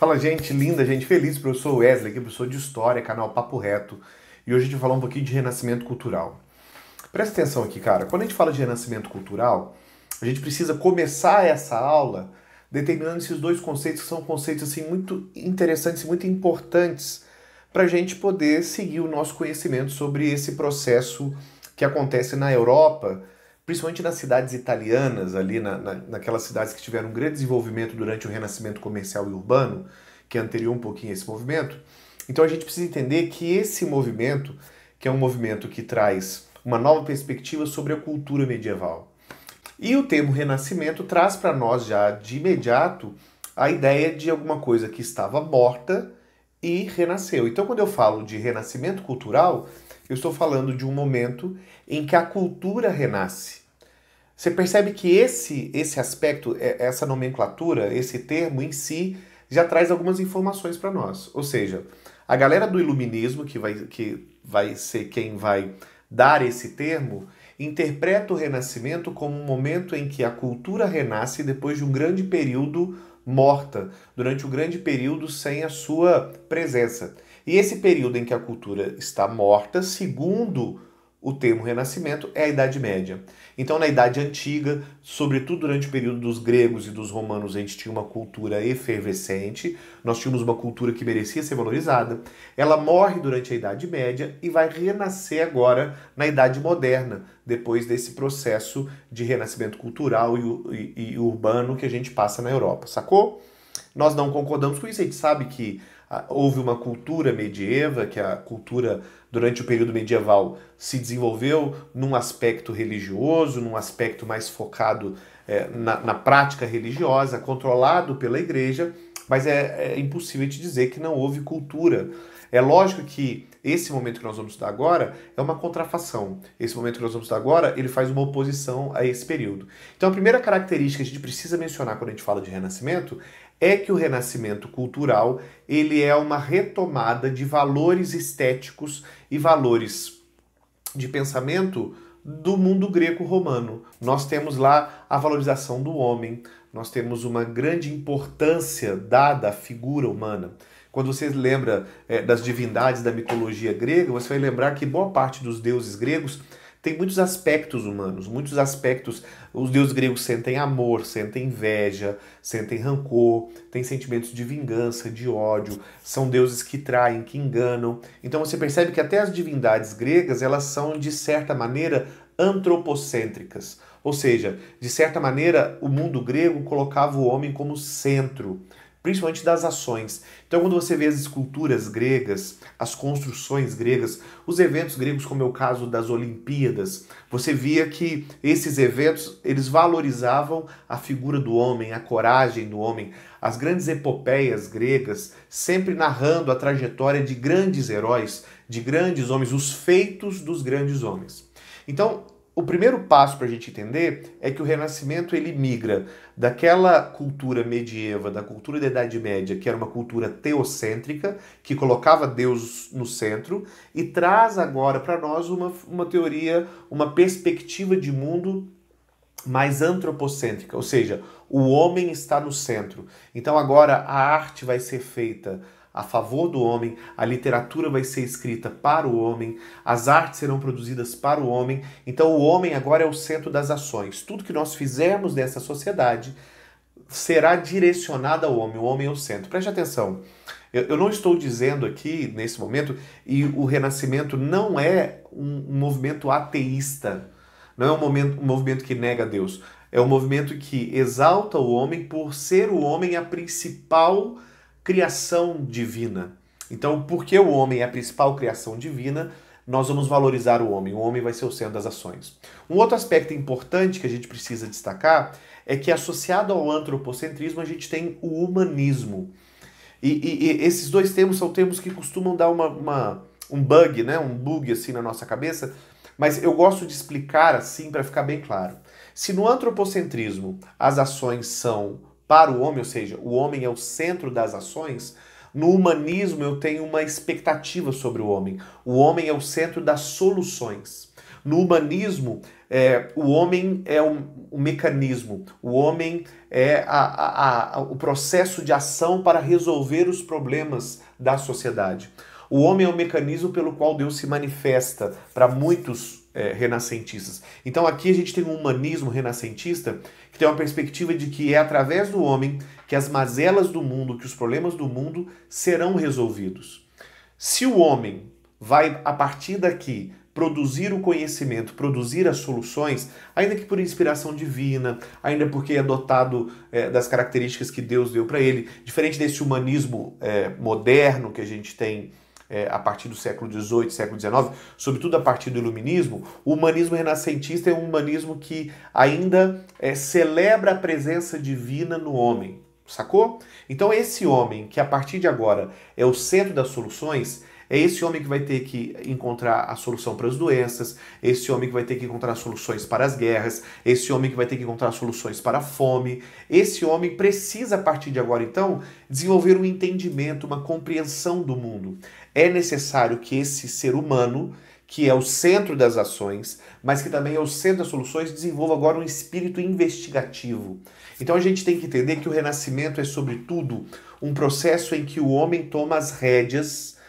Fala, gente linda, gente feliz, professor Wesley, aqui, professor de História, canal Papo Reto. E hoje a gente vai falar um pouquinho de renascimento cultural. Presta atenção aqui, cara. Quando a gente fala de renascimento cultural, a gente precisa começar essa aula determinando esses dois conceitos que são conceitos assim muito interessantes e muito importantes para a gente poder seguir o nosso conhecimento sobre esse processo que acontece na Europa, principalmente nas cidades italianas, ali naquelas cidades que tiveram um grande desenvolvimento durante o renascimento comercial e urbano, que é anterior um pouquinho a esse movimento. Então a gente precisa entender que esse movimento, que é um movimento que traz uma nova perspectiva sobre a cultura medieval. E o termo renascimento traz para nós já de imediato a ideia de alguma coisa que estava morta e renasceu. Então quando eu falo de renascimento cultural, eu estou falando de um momento em que a cultura renasce. Você percebe que esse aspecto, essa nomenclatura, esse termo em si, já traz algumas informações para nós. Ou seja, a galera do iluminismo, que vai ser quem vai dar esse termo, interpreta o Renascimento como um momento em que a cultura renasce depois de um grande período morta, durante um grande período sem a sua presença. E esse período em que a cultura está morta, segundo o termo Renascimento, é a Idade Média. Então, na Idade Antiga, sobretudo durante o período dos gregos e dos romanos, a gente tinha uma cultura efervescente, nós tínhamos uma cultura que merecia ser valorizada. Ela morre durante a Idade Média e vai renascer agora na Idade Moderna, depois desse processo de renascimento cultural e urbano que a gente passa na Europa, sacou? Nós não concordamos com isso, a gente sabe que houve uma cultura medieva, que a cultura durante o período medieval se desenvolveu num aspecto religioso, num aspecto mais focado na prática religiosa, controlado pela igreja, mas é impossível te dizer que não houve cultura. É lógico que esse momento que nós vamos estudar agora é uma contrafação. Esse momento que nós vamos estudar agora, ele faz uma oposição a esse período. Então a primeira característica que a gente precisa mencionar quando a gente fala de renascimento é que o renascimento cultural, ele é uma retomada de valores estéticos e valores de pensamento do mundo greco-romano. Nós temos lá a valorização do homem, nós temos uma grande importância dada à figura humana. Quando você lembra das divindades da mitologia grega, você vai lembrar que boa parte dos deuses gregos tem muitos aspectos humanos, muitos aspectos. Os deuses gregos sentem amor, sentem inveja, sentem rancor, têm sentimentos de vingança, de ódio, são deuses que traem, que enganam. Então você percebe que até as divindades gregas, elas são, de certa maneira, antropocêntricas. Ou seja, de certa maneira, o mundo grego colocava o homem como centro, principalmente das ações. Então, quando você vê as esculturas gregas, as construções gregas, os eventos gregos, como é o caso das Olimpíadas, você via que esses eventos, eles valorizavam a figura do homem, a coragem do homem, as grandes epopeias gregas, sempre narrando a trajetória de grandes heróis, de grandes homens, os feitos dos grandes homens. Então, o primeiro passo para a gente entender é que o Renascimento ele migra daquela cultura medieva, da cultura da Idade Média, que era uma cultura teocêntrica, que colocava Deus no centro, e traz agora para nós uma teoria, uma perspectiva de mundo mais antropocêntrica, ou seja, o homem está no centro. Então agora a arte vai ser feita a favor do homem, a literatura vai ser escrita para o homem, as artes serão produzidas para o homem, então o homem agora é o centro das ações. Tudo que nós fizermos nessa sociedade será direcionado ao homem, o homem é o centro. Preste atenção, eu não estou dizendo aqui, nesse momento, e o Renascimento não é um movimento ateísta, não é um movimento que nega Deus, é um movimento que exalta o homem por ser o homem a principal criação divina. Então, porque o homem é a principal criação divina, nós vamos valorizar o homem vai ser o centro das ações. Um outro aspecto importante que a gente precisa destacar é que associado ao antropocentrismo a gente tem o humanismo. E esses dois termos são termos que costumam dar um bug, né? Um bug assim na nossa cabeça, mas eu gosto de explicar assim para ficar bem claro. Se no antropocentrismo as ações são para o homem, ou seja, o homem é o centro das ações, no humanismo eu tenho uma expectativa sobre o homem. O homem é o centro das soluções. No humanismo, O homem é um mecanismo, o homem é o processo de ação para resolver os problemas da sociedade. O homem é o mecanismo pelo qual Deus se manifesta para muitos renascentistas. Então aqui a gente tem um humanismo renascentista que tem uma perspectiva de que é através do homem que as mazelas do mundo, que os problemas do mundo serão resolvidos. Se o homem vai, a partir daqui, produzir o conhecimento, produzir as soluções, ainda que por inspiração divina, ainda porque é dotado das características que Deus deu para ele, diferente desse humanismo moderno que a gente tem a partir do século XVIII, século XIX, sobretudo a partir do iluminismo, o humanismo renascentista é um humanismo que ainda celebra a presença divina no homem, sacou? Então esse homem que a partir de agora é o centro das soluções, é esse homem que vai ter que encontrar a solução para as doenças, esse homem que vai ter que encontrar soluções para as guerras, esse homem que vai ter que encontrar soluções para a fome. Esse homem precisa, a partir de agora, então, desenvolver um entendimento, uma compreensão do mundo. É necessário que esse ser humano, que é o centro das ações, mas que também é o centro das soluções, desenvolva agora um espírito investigativo. Então a gente tem que entender que o renascimento é, sobretudo, um processo em que o homem toma as rédeas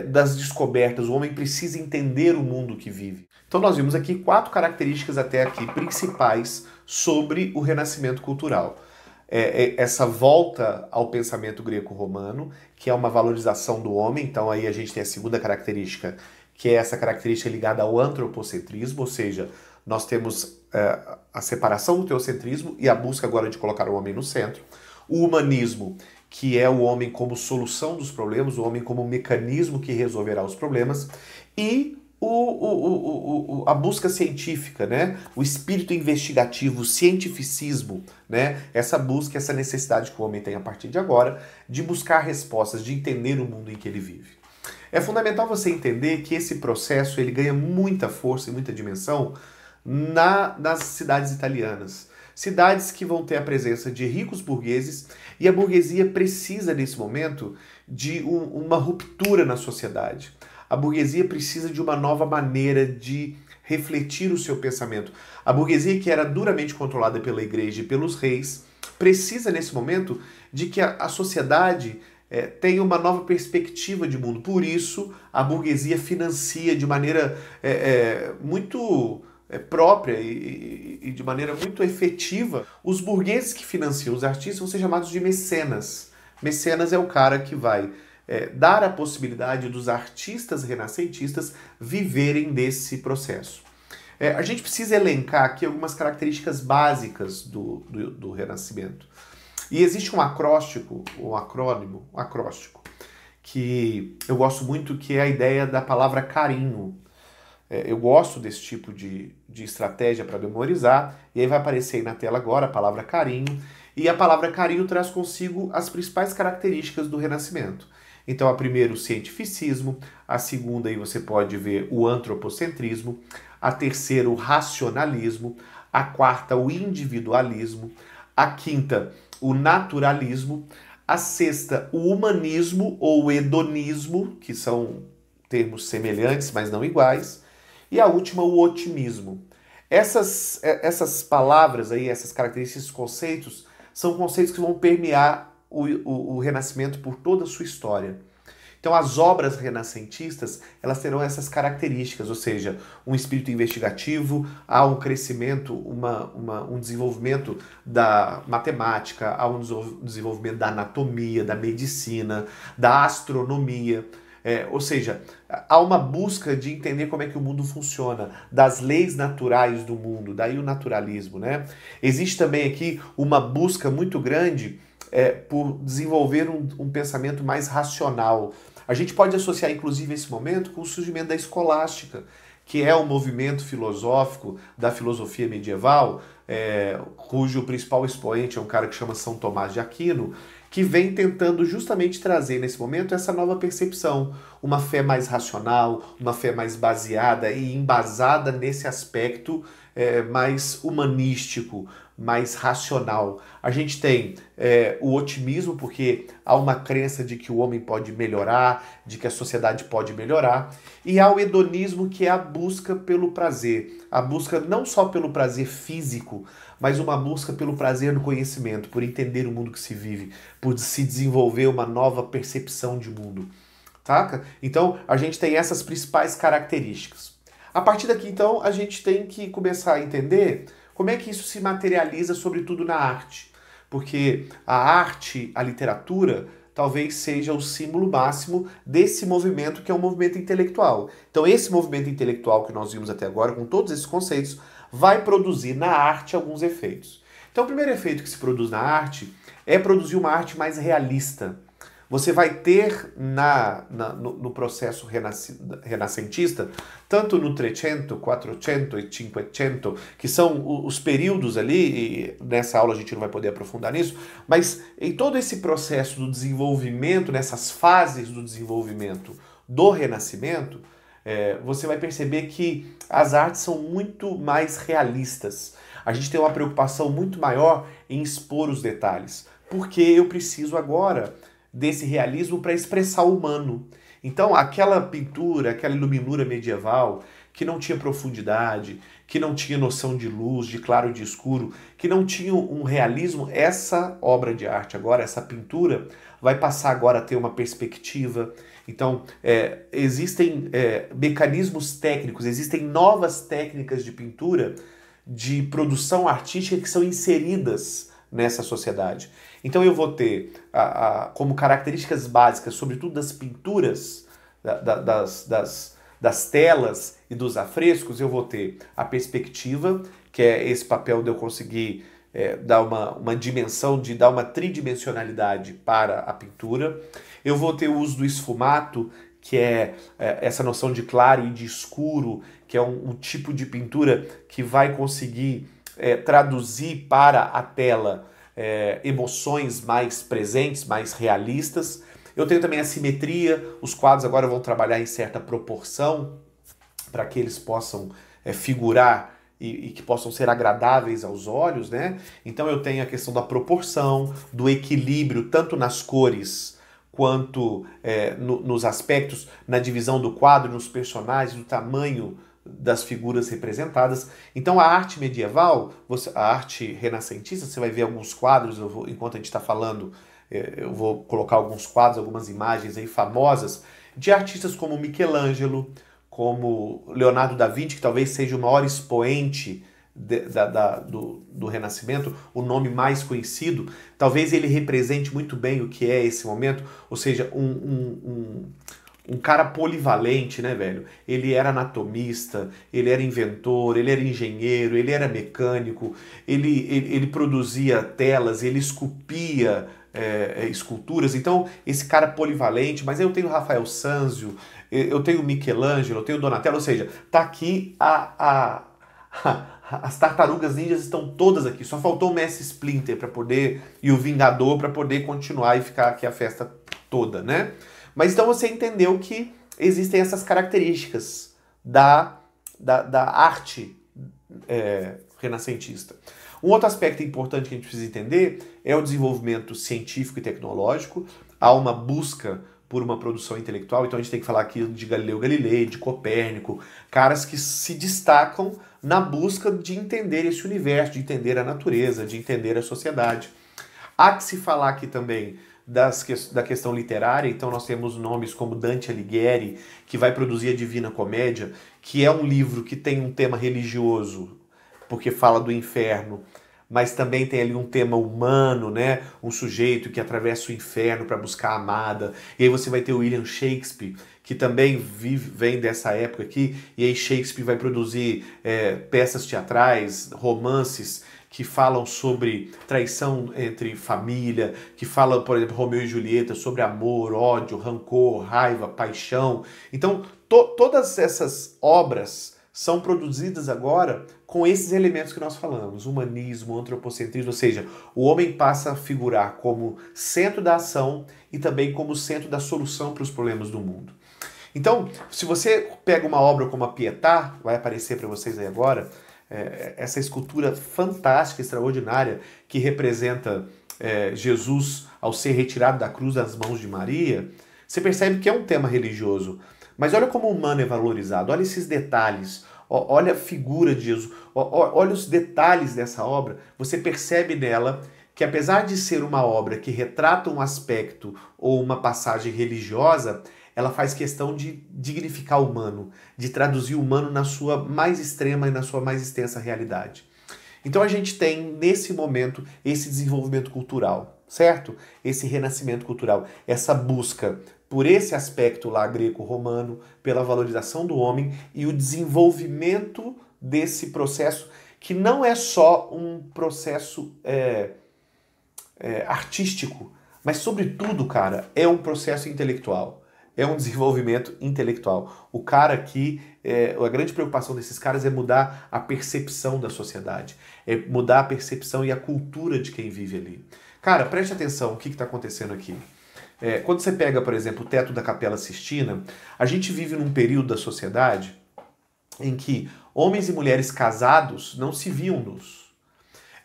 das descobertas, o homem precisa entender o mundo que vive. Então nós vimos aqui 4 características até aqui principais sobre o renascimento cultural. Essa volta ao pensamento greco-romano, que é uma valorização do homem, então aí a gente tem a segunda característica, que é essa característica ligada ao antropocentrismo, ou seja, nós temos a separação do teocentrismo e a busca agora de colocar o homem no centro. O humanismo, que é o homem como solução dos problemas, o homem como mecanismo que resolverá os problemas, e a busca científica, né? O espírito investigativo, o cientificismo, né? Essa busca, essa necessidade que o homem tem a partir de agora de buscar respostas, de entender o mundo em que ele vive. É fundamental você entender que esse processo ele ganha muita força e muita dimensão nas cidades italianas. Cidades que vão ter a presença de ricos burgueses e a burguesia precisa, nesse momento, de uma ruptura na sociedade. A burguesia precisa de uma nova maneira de refletir o seu pensamento. A burguesia, que era duramente controlada pela igreja e pelos reis, precisa, nesse momento, de que a sociedade tenha uma nova perspectiva de mundo. Por isso, a burguesia financia de maneira muito própria e de maneira muito efetiva. Os burgueses que financiam os artistas vão ser chamados de mecenas. Mecenas é o cara que vai dar a possibilidade dos artistas renascentistas viverem desse processo. A gente precisa elencar aqui algumas características básicas do Renascimento. E existe um acróstico, um acróstico, que eu gosto muito, que é a ideia da palavra carinho. Eu gosto desse tipo de estratégia para memorizar, e aí vai aparecer aí na tela agora a palavra carinho, e a palavra carinho traz consigo as principais características do Renascimento. Então a primeira, o cientificismo, a segunda aí você pode ver o antropocentrismo, a terceira, o racionalismo, a quarta, o individualismo, a quinta, o naturalismo, a sexta, o humanismo ou o hedonismo, que são termos semelhantes, mas não iguais, e a última, o otimismo. Essas palavras aí, essas características, esses conceitos, são conceitos que vão permear o Renascimento por toda a sua história. Então as obras renascentistas, elas terão essas características, ou seja, um espírito investigativo, há um crescimento, um desenvolvimento da matemática, há um desenvolvimento da anatomia, da medicina, da astronomia. Ou seja, há uma busca de entender como é que o mundo funciona, das leis naturais do mundo, daí o naturalismo, né? Existe também aqui uma busca muito grande por desenvolver um pensamento mais racional. A gente pode associar, inclusive, esse momento com o surgimento da escolástica, que é um movimento filosófico da filosofia medieval, cujo principal expoente é um cara que chama São Tomás de Aquino, que vem tentando justamente trazer nesse momento essa nova percepção, uma fé mais racional, uma fé mais baseada e embasada nesse aspecto mais humanístico, mais racional. A gente tem o otimismo, porque há uma crença de que o homem pode melhorar, de que a sociedade pode melhorar, e há o hedonismo, que é a busca pelo prazer, a busca não só pelo prazer físico, mas uma busca pelo prazer no conhecimento, por entender o mundo que se vive, por se desenvolver uma nova percepção de mundo. Saca? Então, a gente tem essas principais características. A partir daqui, então, a gente tem que começar a entender como é que isso se materializa, sobretudo na arte. Porque a arte, a literatura, talvez seja o símbolo máximo desse movimento, que é um movimento intelectual. Então, esse movimento intelectual que nós vimos até agora, com todos esses conceitos, vai produzir na arte alguns efeitos. Então, o primeiro efeito que se produz na arte é produzir uma arte mais realista. Você vai ter no processo renascentista, tanto no 300, 400 e 500, que são os períodos ali, e nessa aula a gente não vai poder aprofundar nisso, mas em todo esse processo do desenvolvimento, nessas fases do desenvolvimento do Renascimento, você vai perceber que as artes são muito mais realistas. A gente tem uma preocupação muito maior em expor os detalhes, porque eu preciso agora desse realismo para expressar o humano. Então, aquela pintura, aquela iluminura medieval, que não tinha profundidade, que não tinha noção de luz, de claro e de escuro, que não tinha um realismo, essa obra de arte agora, essa pintura, vai passar agora a ter uma perspectiva. Então, existem mecanismos técnicos, existem novas técnicas de pintura, de produção artística que são inseridas nessa sociedade. Então eu vou ter como características básicas, sobretudo das pinturas, das telas e dos afrescos, eu vou ter a perspectiva, que é esse papel de eu conseguir dar uma dimensão, de dar uma tridimensionalidade para a pintura. Eu vou ter o uso do esfumato, que é essa noção de claro e de escuro, que é um tipo de pintura que vai conseguir traduzir para a tela emoções mais presentes, mais realistas. Eu tenho também a simetria, os quadros agora vão trabalhar em certa proporção para que eles possam figurar e que possam ser agradáveis aos olhos, né? Então eu tenho a questão da proporção, do equilíbrio, tanto nas cores quanto nos aspectos, na divisão do quadro, nos personagens, do tamanho das figuras representadas. Então a arte medieval, a arte renascentista, você vai ver alguns quadros, enquanto a gente está falando, eu vou colocar alguns quadros, algumas imagens aí famosas, de artistas como Michelangelo, como Leonardo da Vinci, que talvez seja o maior expoente do Renascimento, o nome mais conhecido. Talvez ele represente muito bem o que é esse momento, ou seja, um cara polivalente, né, velho? Ele era anatomista, ele era inventor, ele era engenheiro, ele era mecânico, ele produzia telas, ele esculpia esculturas. Então, esse cara polivalente, mas eu tenho Rafael Sanzio, eu tenho Michelangelo, eu tenho Donatello, ou seja, tá aqui as tartarugas ninjas estão todas aqui, só faltou o Mestre Splinter para poder, e o Vingador para poder continuar e ficar aqui a festa toda, né? Mas então você entendeu que existem essas características da arte renascentista. Um outro aspecto importante que a gente precisa entender é o desenvolvimento científico e tecnológico. Há uma busca por uma produção intelectual, então a gente tem que falar aqui de Galileu Galilei, de Copérnico, caras que se destacam na busca de entender esse universo, de entender a natureza, de entender a sociedade. Há que se falar aqui também da questão literária, então nós temos nomes como Dante Alighieri, que vai produzir a Divina Comédia, que é um livro que tem um tema religioso, porque fala do inferno, mas também tem ali um tema humano, né? Um sujeito que atravessa o inferno para buscar a amada. E aí você vai ter o William Shakespeare, que também vem dessa época aqui, e aí Shakespeare vai produzir peças teatrais, romances, que falam sobre traição entre família, que falam, por exemplo, Romeu e Julieta, sobre amor, ódio, rancor, raiva, paixão. Então, todas essas obras são produzidas agora com esses elementos que nós falamos, humanismo, antropocentrismo, ou seja, o homem passa a figurar como centro da ação e também como centro da solução para os problemas do mundo. Então, se você pega uma obra como a Pietà, vai aparecer para vocês aí agora, essa escultura fantástica, extraordinária, que representa Jesus ao ser retirado da cruz das mãos de Maria, você percebe que é um tema religioso. Mas olha como o humano é valorizado, olha esses detalhes, olha a figura de Jesus, olha os detalhes dessa obra, você percebe nela que apesar de ser uma obra que retrata um aspecto ou uma passagem religiosa, ela faz questão de dignificar o humano, de traduzir o humano na sua mais extrema e na sua mais extensa realidade. Então a gente tem, nesse momento, esse desenvolvimento cultural, certo? Esse renascimento cultural, essa busca por esse aspecto lá greco-romano, pela valorização do homem e o desenvolvimento desse processo, que não é só um processo artístico, mas sobretudo, cara, é um processo intelectual. É um desenvolvimento intelectual. O cara aqui, a grande preocupação desses caras é mudar a percepção da sociedade, é mudar a percepção e a cultura de quem vive ali. Cara, preste atenção o que está acontecendo aqui. Quando você pega, por exemplo, o teto da Capela Sistina, a gente vive num período da sociedade em que homens e mulheres casados não se viam nus.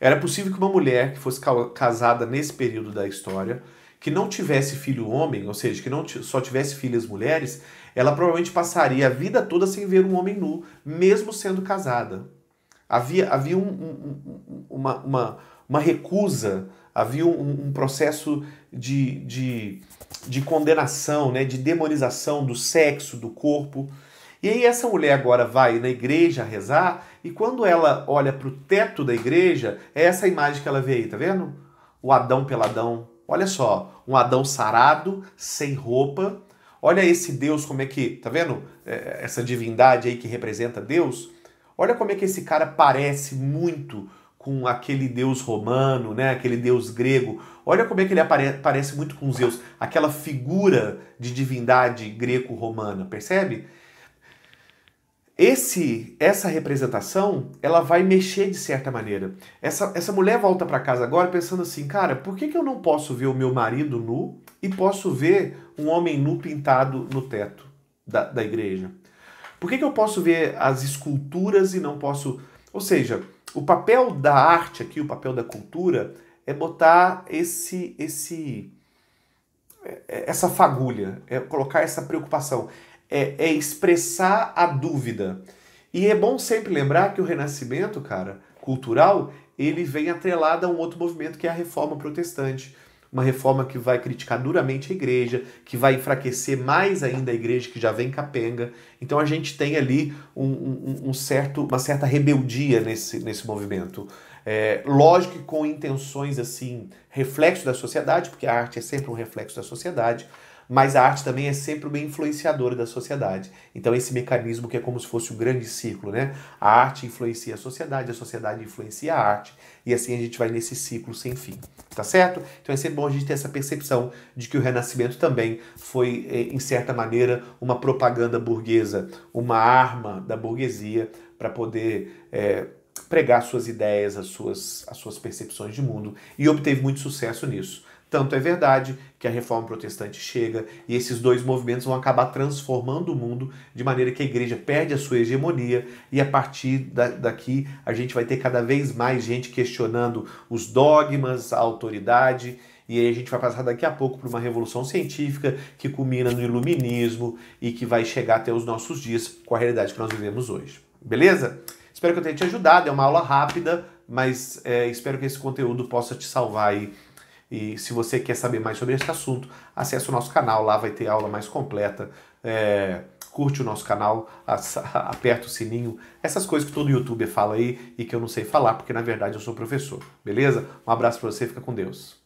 Era possível que uma mulher que fosse casada nesse período da história, que não tivesse filho homem, ou seja, que não só tivesse filhas mulheres, ela provavelmente passaria a vida toda sem ver um homem nu, mesmo sendo casada. Havia uma recusa, havia um processo de condenação, né, de demonização do sexo, do corpo. E aí essa mulher agora vai na igreja rezar, e quando ela olha para o teto da igreja, é essa imagem que ela vê aí, tá vendo? O Adão peladão. Olha só, um Adão sarado, sem roupa. Olha esse Deus, como é que, tá vendo? Essa divindade aí que representa Deus. Olha como é que esse cara parece muito com aquele Deus romano, né? Aquele Deus grego. Olha como é que ele parece muito com Zeus. Aquela figura de divindade greco-romana, percebe? Essa representação, ela vai mexer de certa maneira. Essa mulher volta para casa agora pensando assim, cara, por que eu não posso ver o meu marido nu e posso ver um homem nu pintado no teto da igreja? Por que eu posso ver as esculturas e não posso... Ou seja, o papel da arte aqui, o papel da cultura, é botar essa fagulha, é colocar essa preocupação. É expressar a dúvida. E é bom sempre lembrar que o renascimento, cara, cultural, ele vem atrelado a um outro movimento que é a reforma protestante. Uma reforma que vai criticar duramente a igreja, que vai enfraquecer mais ainda a igreja que já vem capenga. Então a gente tem ali uma certa rebeldia nesse movimento. Lógico que com intenções assim, reflexo da sociedade, porque a arte é sempre um reflexo da sociedade, mas a arte também é sempre uma influenciadora da sociedade. Então esse mecanismo que é como se fosse um grande círculo, né? A arte influencia a sociedade influencia a arte, e assim a gente vai nesse ciclo sem fim, tá certo? Então é sempre bom a gente ter essa percepção de que o Renascimento também foi, em certa maneira, uma propaganda burguesa, uma arma da burguesia para poder pregar suas ideias, as suas percepções de mundo, e obteve muito sucesso nisso. Tanto é verdade que a reforma protestante chega e esses dois movimentos vão acabar transformando o mundo de maneira que a igreja perde a sua hegemonia e a partir daqui a gente vai ter cada vez mais gente questionando os dogmas, a autoridade, e aí a gente vai passar daqui a pouco por uma revolução científica que culmina no iluminismo e que vai chegar até os nossos dias com a realidade que nós vivemos hoje. Beleza? Espero que eu tenha te ajudado, é uma aula rápida, mas espero que esse conteúdo possa te salvar aí. E se você quer saber mais sobre esse assunto, acesse o nosso canal, lá vai ter aula mais completa. Curte o nosso canal, aperta o sininho, essas coisas que todo youtuber fala aí e que eu não sei falar, porque na verdade eu sou professor, beleza? Um abraço pra você, fica com Deus.